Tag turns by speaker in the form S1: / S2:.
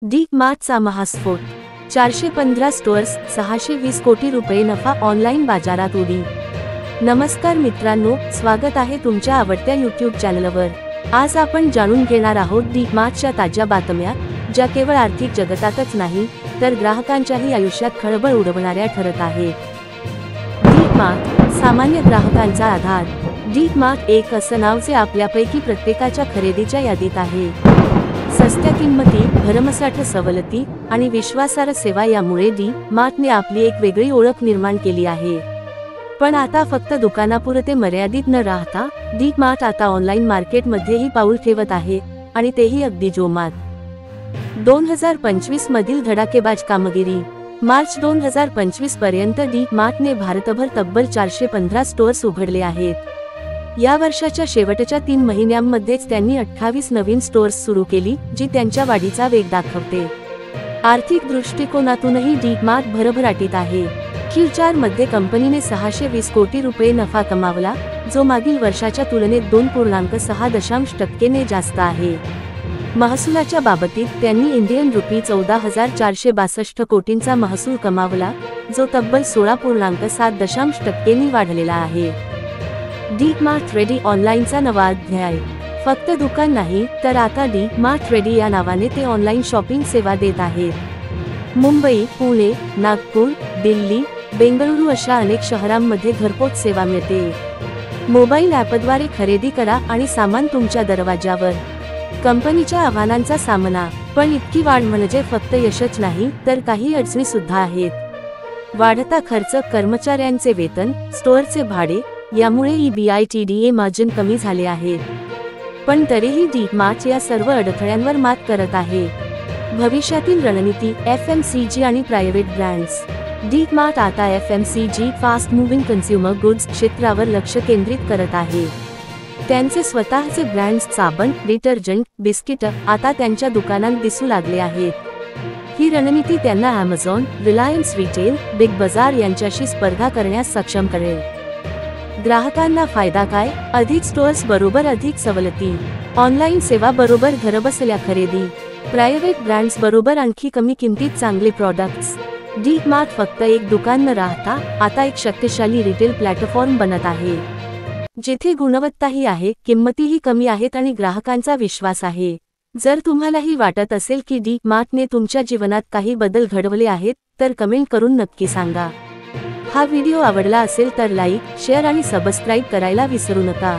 S1: D मार्टचा महास्फोट, 415 stores, 620 कोटी रुपये नफा, ऑनलाईन बाजारात उडी। नमस्कार मित्रांनो, स्वागत आहे तुमच्या आवडत्या यूट्यूब चॅनलवर। आज आपण जाणून घेणार आहोत डी मार्टच्या ताज्या बातम्या, ज्या केवळ आर्थिक जगतातच नाही तर ग्राहकांच्याही आयुष्यात खळबळ उडवणाऱ्या ठरत आहेत। डी मार्ट, सामान्य ग्राहकांचा आधार। डी मार्ट एक असं नाव जे आपल्यापैकी प्रत्येकाच्या खरेदीच्या यादीत आहे। सस्त्या किंमती, भरमसाठ सवलती आणि विश्वासार्ह सेवा यामुळे डी मार्टने आपली एक वेगळी ओळख निर्माण केली आहे। पण आता फक्त दुकानापुरते मर्यादित न राहता डी मार्ट आता ऑनलाईन मार्केटमध्येही पाऊल ठेवत आहे, आणि तेही अगदी जोमात। 2025 मधील धडाकेबाज कामगिरी। मार्च 2025 पर्यंत डी मार्टने भारतभर तब्बल 415 स्टोअर्स उघडले आहेत। या वर्षाच्या शेवटच्या 3 महिन्यांमध्येच त्यांनी 28 नवीन स्टोअर्स सुरू केली, जी त्यांच्या वाढीचा वेग दाखवते। आर्थिक दृष्टिकोनातूनही डी मार्ट भरभराटीत आहे। Q4 मध्ये कंपनीने 620 कोटी रुपये नफा कमावला, जो मागील वर्षाच्या तुलनेत 2.6% जास्त आहे। महसुलाच्या बाबतीत त्यांनी इंडियन रुपी 14,462 कोटींचा महसूल कमावला, जो तब्बल 16.7% वाढलेला आहे। डी मार्ट रेडी ऑनलाईनचा नवा अध्याय। फक्त दुकान नाही तर आता डी मार्ट रेडी या नावाने ते ऑनलाईन शॉपिंग सेवा देत आहेत। मुंबई, पुणे, नागपूर, दिल्ली, बेंगळुरू अशा अनेक शहरांमध्ये घरपोच सेवा मिळते। मोबाईल ॲपद्वारे खरेदी करा आणि सामान तुमच्या दरवाजावर। कंपनीच्या आव्हानांचा सामना, पण इतकी वाढ म्हणजे फक्त यशच नाही तर काही अडचणी सुद्धा आहेत। वाढता खर्च, कर्मचाऱ्यांचे वेतन, स्टोअरचे भाडे यामुळे EBITDA मार्जिन कमी झाले आहेत। पण तरीही डी मार्ट या सर्व अडथळ्यांवर मात करत आहे। भविष्यातील रणनीती, FMCG आणि प्रायव्हेट ब्रँड्स। डी मार्ट आता FMCG fast moving consumer goods क्षेत्रावर लक्ष केंद्रित करत आहे। त्यांचे स्वतःचे ब्रँड्स साबण, डिटर्जंट, बिस्किट आता त्यांच्या दुकानात दिसू लागले आहेत। ही रणनीती त्यांना Amazon, रिलायन्स रिटेल, बिग बाजार यांच्याशी स्पर्धा करण्यास सक्षम करेल। ग्राहकांना फायदा काय? अधिक स्टोअर्स बरोबर अधिक सवलती, ऑनलाईन सेवा बरोबर घरबसल्या खरेदी, प्रायव्हेट ब्रँड्स बरोबर आणखी कमी किमतीत चांगले प्रॉडक्ट्स। डी मार्ट फक्त एक दुकान न राहता आता एक शक्तिशाली रिटेल प्लॅटफॉर्म बनत आहे, जिथे गुणवत्ताही आहे, किंमतीही कमी आहेत आणि ग्राहकांचा विश्वास आहे। जर तुम्हालाही वाटत असेल की डी मार्टने तुमच्या जीवनात काही बदल घडवले आहेत, तर कमेंट करून नक्की सांगा। हा व्हिडिओ आवडला असेल तर लाईक, शेअर आणि सबस्क्राईब करायला विसरू नका।